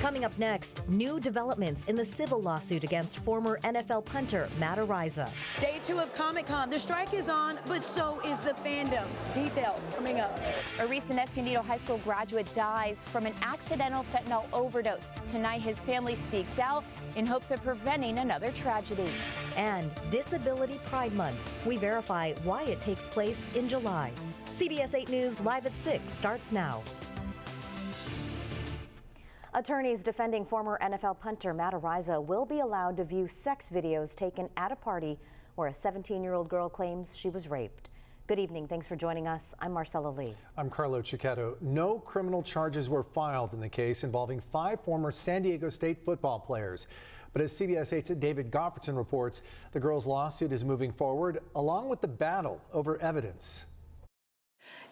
Coming up next, new developments in the civil lawsuit against former NFL punter Matt Ariza. Day 2 of ComicCon. The strike is on, but so is the fandom. Details coming up. A recent Escondido High School graduate dies from an accidental fentanyl overdose. Tonight, his family speaks out in hopes of preventing another tragedy. And Disability Pride Month. We verify why it takes place in July. CBS 8 News Live at 6 starts now. Attorneys defending former NFL punter Matt Ariza will be allowed to view sex videos taken at a party where a 17-year-old girl claims she was raped. Good evening. Thanks for joining us. I'm Marcella Lee. I'm Carlo Cicchetto. No criminal charges were filed in the case involving 5 former San Diego State football players. But as CBS 8's David Goffredson reports, the girl's lawsuit is moving forward along with the battle over evidence.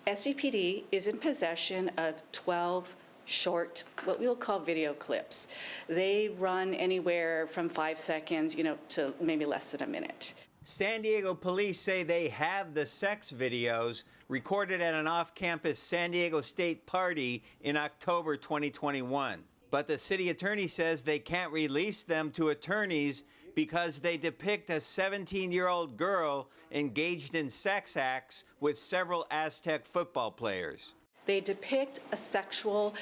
SDPD is in possession of 12 short, what we'll call video clips. They run anywhere from 5 seconds, to maybe less than a minute. San Diego police say they have the sex videos recorded at an off-campus San Diego State party in October 2021. But the city attorney says they can't release them to attorneys because they depict a 17-year-old girl engaged in sex acts with several Aztec football players. They depict a sexual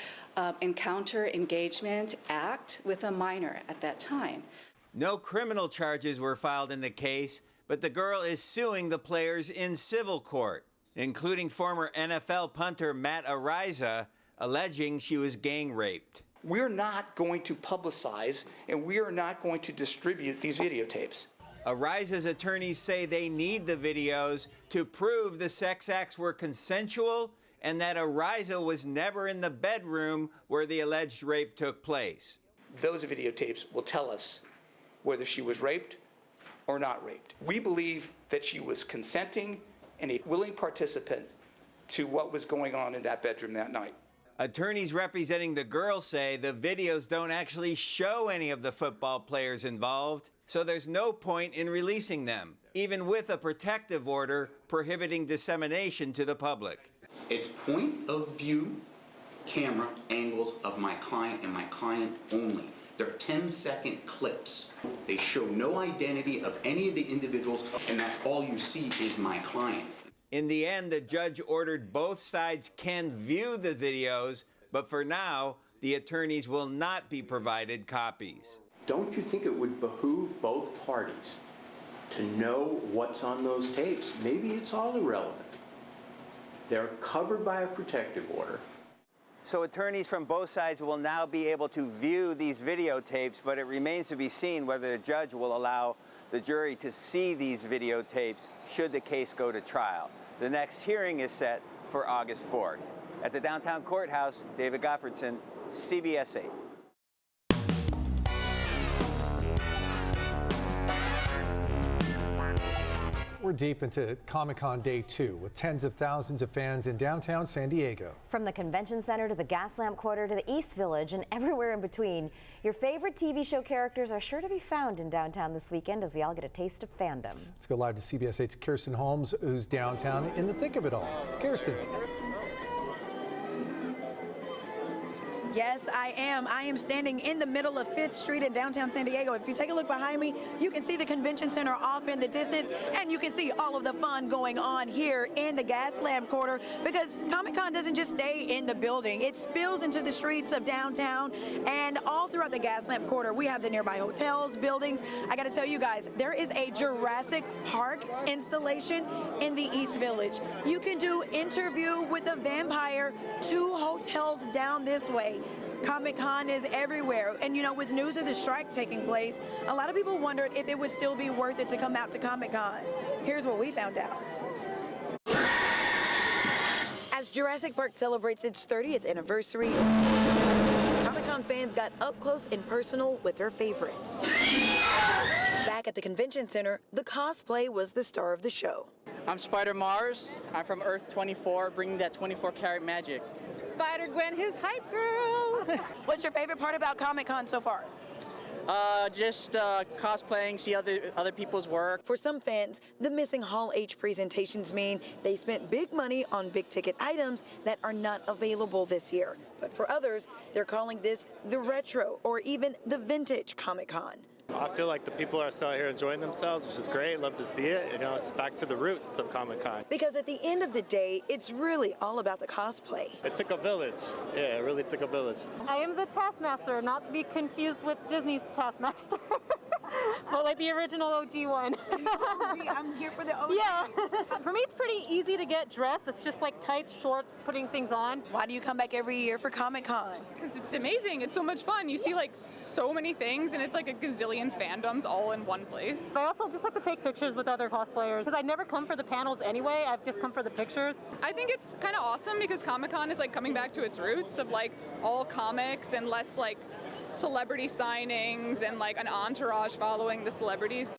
encounter engagement act with a minor at that time. No criminal charges were filed in the case, but the girl is suing the players in civil court, including former NFL punter Matt Ariza, alleging she was gang raped. We're not going to publicize and we are not going to distribute these videotapes. Ariza's attorneys say they need the videos to prove the sex acts were consensual and that Ariza was never in the bedroom where the alleged rape took place. Those videotapes will tell us whether she was raped or not raped. We believe that she was consenting and a willing participant to what was going on in that bedroom that night. Attorneys representing the girl say the videos don't actually show any of the football players involved, so there's no point in releasing them, even with a protective order prohibiting dissemination to the public. It's point of view camera angles of my client and my client only. They're 10-second clips. They show no identity of any of the individuals, and that's all you see is my client. In the end, the judge ordered both sides can view the videos, but for now, the attorneys will not be provided copies. Don't you think it would behoove both parties to know what's on those tapes? Maybe it's all irrelevant. They're covered by a protective order. So attorneys from both sides will now be able to view these videotapes, but it remains to be seen whether the judge will allow the jury to see these videotapes should the case go to trial. The next hearing is set for August 4th. At the downtown courthouse, David Goffredson, CBS 8. We're deep into ComicCon Day 2 with tens of thousands of fans in downtown San Diego. From the convention center to the Gaslamp Quarter to the East Village and everywhere in between, your favorite TV show characters are sure to be found in downtown this weekend as we all get a taste of fandom. Let's go live to CBS 8's Kirsten Holmes, who's downtown in the thick of it all. Kirsten. Yes, I am. I am standing in the middle of 5th Street in downtown San Diego. If you take a look behind me, you can see the convention center off in the distance, and you can see all of the fun going on here in the Gaslamp Quarter, because ComicCon doesn't just stay in the building. It spills into the streets of downtown and all throughout the Gaslamp Quarter. We have the nearby hotels, buildings. I got to tell you guys, there is a Jurassic Park installation in the East Village. You can do Interview with a Vampire 2 hotels down this way. ComicCon is everywhere, and with news of the strike taking place, a lot of people wondered if it would still be worth it to come out to ComicCon. Here's what we found out. As Jurassic Park celebrates its 30th anniversary, ComicCon fans got up close and personal with their favorites. Back at the convention center, the cosplay was the star of the show. I'm Spider-Mars. I'm from Earth 24, bringing that 24-karat magic. Spider-Gwen, his hype girl. What's your favorite part about ComicCon so far? Just cosplaying, see other people's work. For some fans, the missing Hall H presentations mean they spent big money on big ticket items that are not available this year. But for others, they're calling this the retro or even the vintage Comic-Con. I feel like the people are still here enjoying themselves, which is great. Love to see it. You know, it's back to the roots of Comic-Con. Because at the end of the day, it's really all about the cosplay. It took a village. Yeah, it really took a village. I am the Taskmaster, not to be confused with Disney's Taskmaster. But like the original OG one. I'm here for the OG. Yeah. For me, it's pretty easy to get dressed. It's just like tights, shorts, putting things on. Why do you come back every year for Comic-Con? Because it's amazing. It's so much fun. You see like so many things, and it's like a gazillion fandoms all in one place. I also just like to take pictures with other cosplayers because I never come for the panels anyway. I've just come for the pictures. I think it's kind of awesome because Comic-Con is like coming back to its roots of like all comics and less like celebrity signings and like an entourage following the celebrities.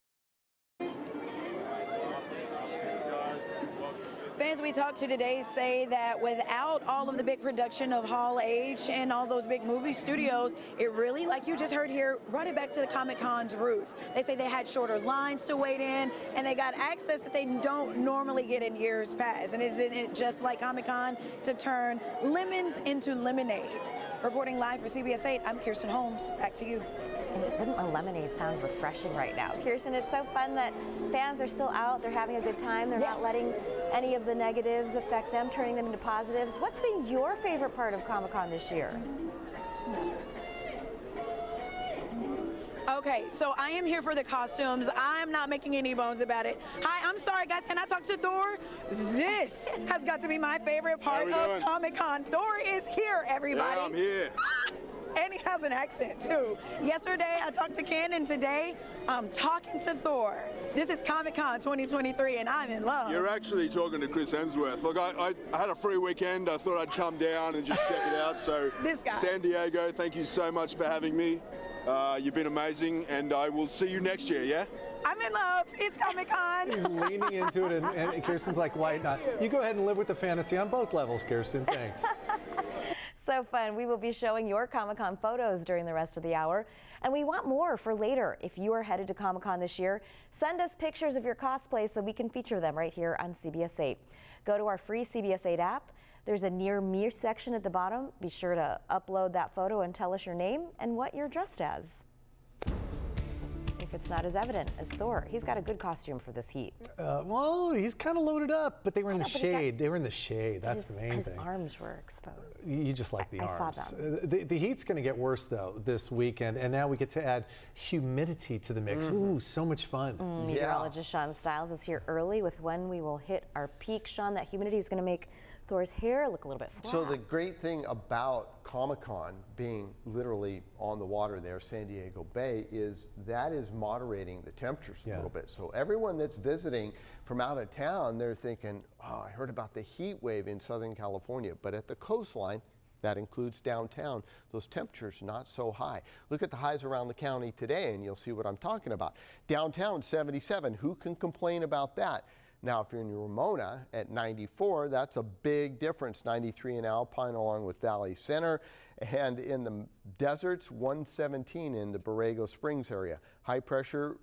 Fans we talked to today say that without all of the big production of Hall H and all those big movie studios, it really, like you just heard here, brought it back to the Comic-Con's roots. They say they had shorter lines to wait in, and they got access that they don't normally get in years past. And isn't it just like Comic-Con to turn lemons into lemonade? Reporting live for CBS 8, I'm Kirsten Holmes. Back to you. And wouldn't a lemonade sound refreshing right now? Kirsten, it's so fun that fans are still out. They're having a good time. They're not letting any of the negatives affect them, turning them into positives. What's been your favorite part of Comic-Con this year? Okay, so I am here for the costumes. I'm not making any bones about it. Hi, I'm sorry, guys. Can I talk to Thor? This has got to be my favorite part of Comic-Con. Thor is here, everybody. Yeah, I'm here. And he has an accent, too. Yesterday, I talked to Ken, and today, I'm talking to Thor. This is Comic-Con 2023, and I'm in love. You're actually talking to Chris Hemsworth. Look, I had a free weekend. I thought I'd come down and just check it out. So, this guy. San Diego, thank you so much for having me. You've been amazing, and I will see you next year, yeah? I'm in love. It's Comic-Con. He's leaning into it, and Kirsten's like, why not? You go ahead and live with the fantasy on both levels, Kirsten. Thanks. So fun. We will be showing your Comic-Con photos during the rest of the hour. And we want more for later. If you are headed to Comic-Con this year, send us pictures of your cosplay so we can feature them right here on CBS 8. Go to our free CBS 8 app. There's a Near Me section at the bottom. Be sure to upload that photo and tell us your name and what you're dressed as. If it's not as evident as Thor, he's got a good costume for this heat. Well, he's kind of loaded up, but they were in the shade. They were in the shade. That's the main thing. His arms were exposed. You just like the arms. I saw them. The heat's going to get worse, though, this weekend, and now we get to add humidity to the mix. Ooh, so much fun. Meteorologist Sean Stiles is here early with when we will hit our peak. Sean, that humidity is going to make Thor's hair look a little bit flat. So the great thing about Comic-Con being literally on the water there, San Diego Bay, is that is moderating the temperatures a little bit. So everyone that's visiting from out of town, they're thinking, oh, I heard about the heat wave in Southern California. But at the coastline, that includes downtown, those temperatures not so high. Look at the highs around the county today and you'll see what I'm talking about. Downtown 77, who can complain about that? Now, if you're in Ramona at 94, that's a big difference. 93 in Alpine along with Valley Center. And in the deserts, 117 in the Borrego Springs area. High pressure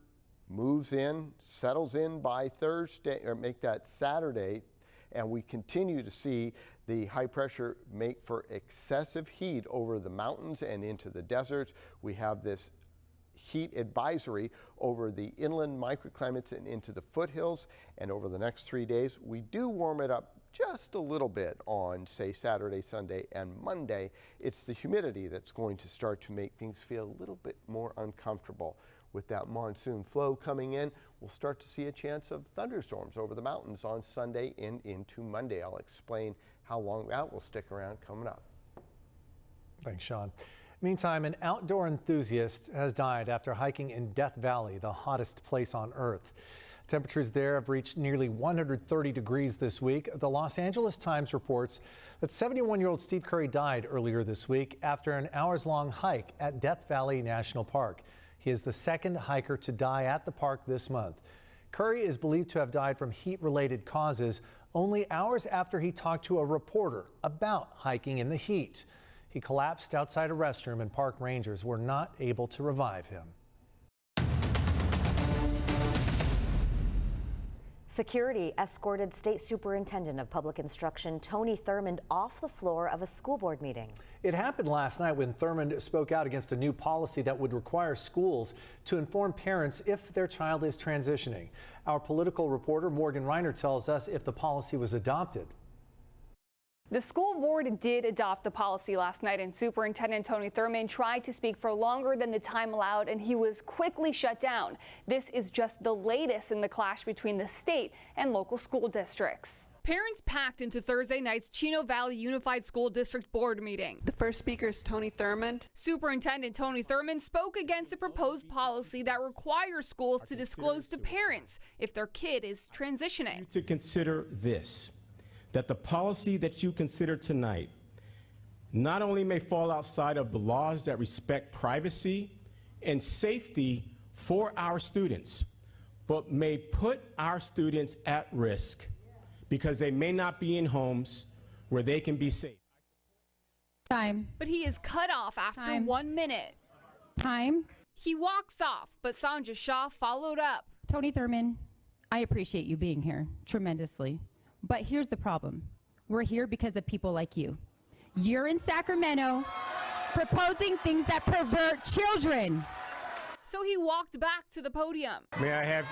moves in, settles in by Thursday, or make that Saturday. And we continue to see the high pressure make for excessive heat over the mountains and into the deserts. We have this heat advisory over the inland microclimates and into the foothills. And over the next 3 days, we do warm it up just a little bit on, say, Saturday, Sunday, and Monday. It's the humidity that's going to start to make things feel a little bit more uncomfortable. With that monsoon flow coming in, we'll start to see a chance of thunderstorms over the mountains on Sunday and into Monday. I'll explain how long that will stick around coming up. Thanks, Sean. Meantime, an outdoor enthusiast has died after hiking in Death Valley, the hottest place on Earth. Temperatures there have reached nearly 130 degrees this week. The Los Angeles Times reports that 71-year-old Steve Curry died earlier this week after an hours-long hike at Death Valley National Park. He is the second hiker to die at the park this month. Curry is believed to have died from heat-related causes only hours after he talked to a reporter about hiking in the heat. He collapsed outside a restroom and park rangers were not able to revive him. Security escorted State Superintendent of Public Instruction Tony Thurman off the floor of a school board meeting. It happened last night when Thurman spoke out against a new policy that would require schools to inform parents if their child is transitioning. Our political reporter Morgan Reiner tells us if the policy was adopted. The school board did adopt the policy last night, and Superintendent Tony Thurman tried to speak for longer than the time allowed, and he was quickly shut down. This is just the latest in the clash between the state and local school districts. Parents packed into Thursday night's Chino Valley Unified School District Board meeting. The first speaker is Tony Thurman. Superintendent Tony Thurman spoke against a proposed policy that requires schools to disclose to parents if their kid is transitioning. To consider this, that the policy that you consider tonight not only may fall outside of the laws that respect privacy and safety for our students, but may put our students at risk because they may not be in homes where they can be safe. Time. But he is cut off after 1 minute. Time. He walks off, but Sanja Shah followed up. Tony Thurman, I appreciate you being here tremendously. But here's the problem. We're here because of people like you. You're in Sacramento proposing things that pervert children. So he walked back to the podium. May I have,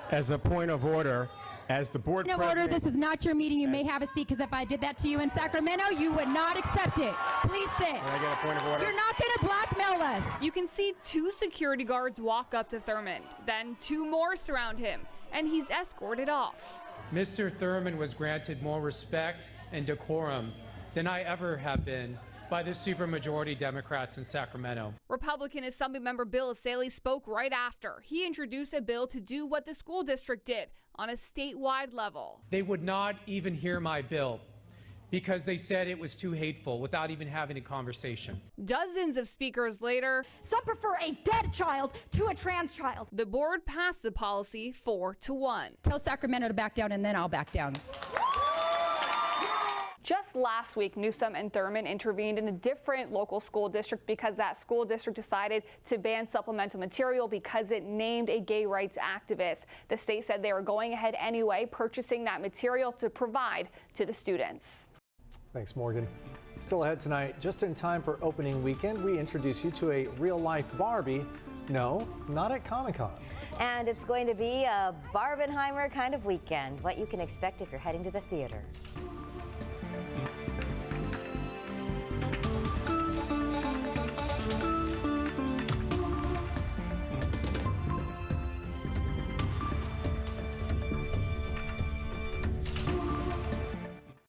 as a point of order, as the board president... Order, this is not your meeting. You may have a seat, because if I did that to you in Sacramento, you would not accept it. Please sit. May I get a point of order? You're not going to blackmail us. You can see 2 security guards walk up to Thurman, then 2 more surround him, and he's escorted off. Mr. Thurman was granted more respect and decorum than I ever have been by the supermajority Democrats in Sacramento. Republican Assembly member Bill Asaley spoke right after. He introduced a bill to do what the school district did on a statewide level. They would not even hear my bill because they said it was too hateful without even having a conversation. Dozens of speakers later, some prefer a dead child to a trans child. The board passed the policy 4-1. Tell Sacramento to back down, and then I'll back down. Just last week, Newsom and Thurman intervened in a different local school district because that school district decided to ban supplemental material because it named a gay rights activist. The state said they were going ahead anyway, purchasing that material to provide to the students. Thanks, Morgan. Still ahead tonight, just in time for opening weekend, we introduce you to a real-life Barbie. No, not at ComicCon. And it's going to be a Barbenheimer kind of weekend. What you can expect if you're heading to the theater.